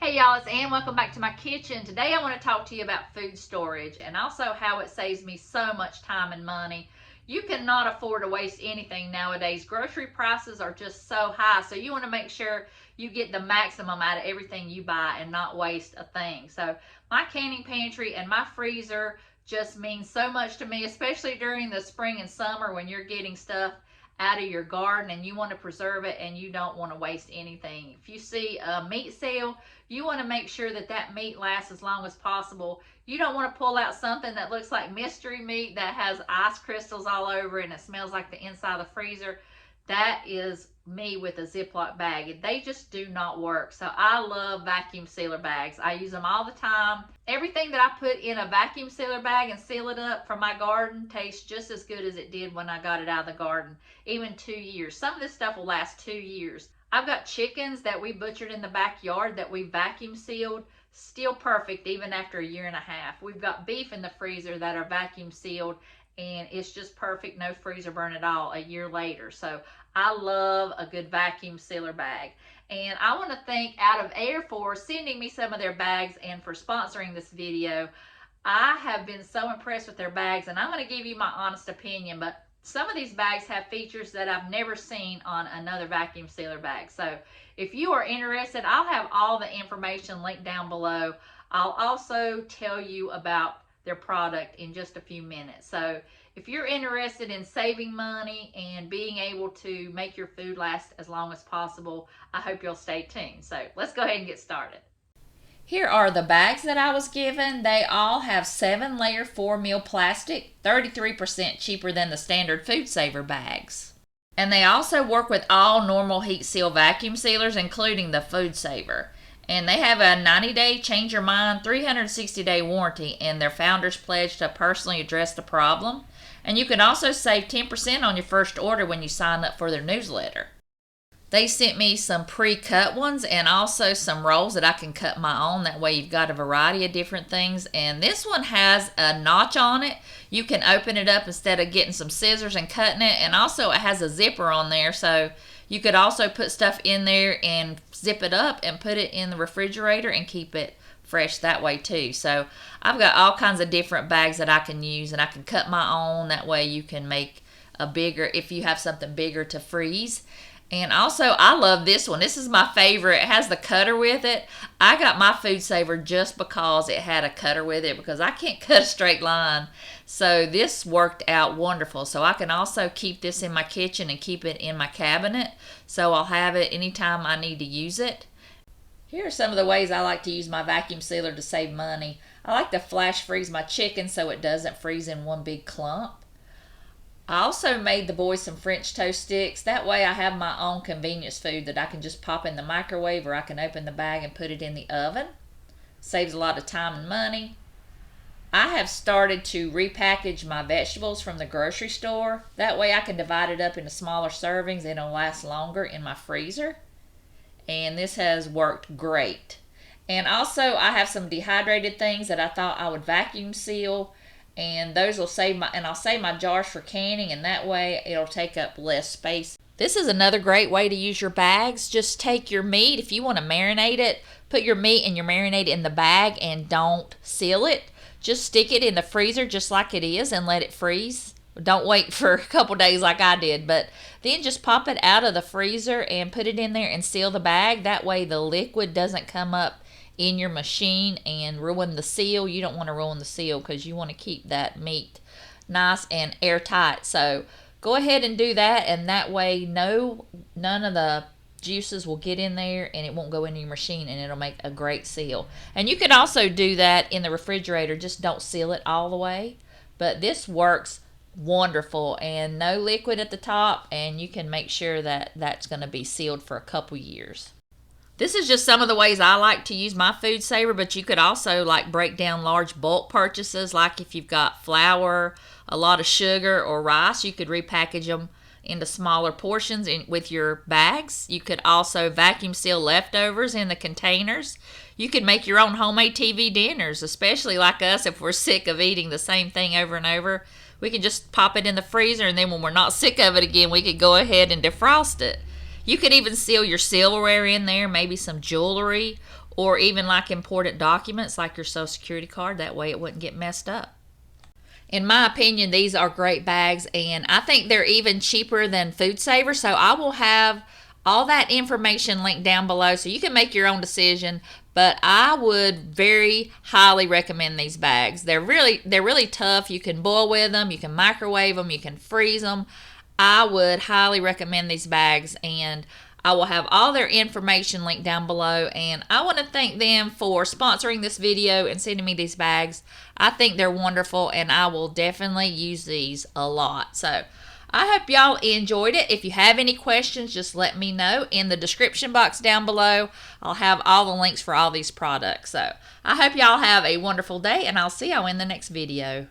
Hey y'all, it's Ann. Welcome back to my kitchen. Today I want to talk to you about food storage and also how it saves me so much time and money. You cannot afford to waste anything nowadays. Grocery prices are just so high, so you want to make sure you get the maximum out of everything you buy and not waste a thing. So my canning pantry and my freezer just means so much to me, especially during the spring and summer when you're getting stuff out of your garden and you want to preserve it and you don't want to waste anything. If you see a meat sale, you want to make sure that that meat lasts as long as possible. You don't want to pull out something that looks like mystery meat that has ice crystals all over and it smells like the inside of the freezer. That is me with a Ziploc bag. They just do not work. So I love vacuum sealer bags. I use them all the time. Everything that I put in a vacuum sealer bag and seal it up from my garden tastes just as good as it did when I got it out of the garden, even 2 years. Some of this stuff will last 2 years. I've got chickens that we butchered in the backyard that we vacuum sealed, still perfect even after 1.5 years. We've got beef in the freezer that are vacuum sealed and it's just perfect, no freezer burn at all 1 year later. So I love a good vacuum sealer bag. And I want to thank OutOfAir for sending me some of their bags and for sponsoring this video. I have been so impressed with their bags, and I'm going to give you my honest opinion, but some of these bags have features that I've never seen on another vacuum sealer bag. So if you are interested, I'll have all the information linked down below. I'll also tell you about their product in just a few minutes. So if you're interested in saving money and being able to make your food last as long as possible, I hope you'll stay tuned. So let's go ahead and get started. Here are the bags that I was given. They all have 7-layer 4-meal plastic, 33% cheaper than the standard FoodSaver bags. And they also work with all normal heat seal vacuum sealers, including the FoodSaver. And they have a 90-day change your mind, 360-day warranty, and their founders pledge to personally address the problem. And you can also save 10% on your first order when you sign up for their newsletter. They sent me some pre-cut ones and also some rolls that I can cut my own. That way you've got a variety of different things. And this one has a notch on it. You can open it up instead of getting some scissors and cutting it. And also it has a zipper on there, so you could also put stuff in there and zip it up and put it in the refrigerator and keep it fresh that way too. So I've got all kinds of different bags that I can use, and I can cut my own. That way you can make a bigger, if you have something bigger to freeze. And also I love this one. This is my favorite. It has the cutter with it. I got my FoodSaver just because it had a cutter with it, because I can't cut a straight line. So this worked out wonderful. So I can also keep this in my kitchen and keep it in my cabinet. So I'll have it anytime I need to use it. Here are some of the ways I like to use my vacuum sealer to save money. I like to flash freeze my chicken so it doesn't freeze in one big clump. I also made the boys some French toast sticks. That way I have my own convenience food that I can just pop in the microwave, or I can open the bag and put it in the oven. Saves a lot of time and money. I have started to repackage my vegetables from the grocery store. That way I can divide it up into smaller servings and it'll last longer in my freezer. And this has worked great. And also I have some dehydrated things that I thought I would vacuum seal, and those will save I'll save my jars for canning, and that way it'll take up less space. This is another great way to use your bags. Just take your meat, if you want to marinate it, put your meat and your marinade in the bag and don't seal it. Just stick it in the freezer just like it is and let it freeze. Don't wait for a couple days like I did, but then just pop it out of the freezer and put it in there and seal the bag. That way the liquid doesn't come up in your machine and ruin the seal. You don't want to ruin the seal because you want to keep that meat nice and airtight. So go ahead and do that, and that way none of the juices will get in there and it won't go into your machine, and it'll make a great seal. And you can also do that in the refrigerator, just don't seal it all the way. But this works wonderful, and no liquid at the top, and you can make sure that that's going to be sealed for a couple years. This is just some of the ways I like to use my FoodSaver, but you could also like break down large bulk purchases, like if you've got flour, a lot of sugar, or rice, you could repackage them into smaller portions with your bags. You could also vacuum seal leftovers in the containers. You could make your own homemade TV dinners, especially like us if we're sick of eating the same thing over and over. We can just pop it in the freezer, and then when we're not sick of it again, we could go ahead and defrost it. You could even seal your silverware in there, maybe some jewelry, or even like important documents like your social security card. That way it wouldn't get messed up. In my opinion, these are great bags, and I think they're even cheaper than FoodSaver, so I will have all that information linked down below so you can make your own decision. But I would very highly recommend these bags. They're really tough. You can boil with them, you can microwave them, you can freeze them. I would highly recommend these bags, and I will have all their information linked down below. And I want to thank them for sponsoring this video and sending me these bags. I think they're wonderful, and I will definitely use these a lot. So I hope y'all enjoyed it. If you have any questions, just let me know in the description box down below. I'll have all the links for all these products. So I hope y'all have a wonderful day, and I'll see y'all in the next video.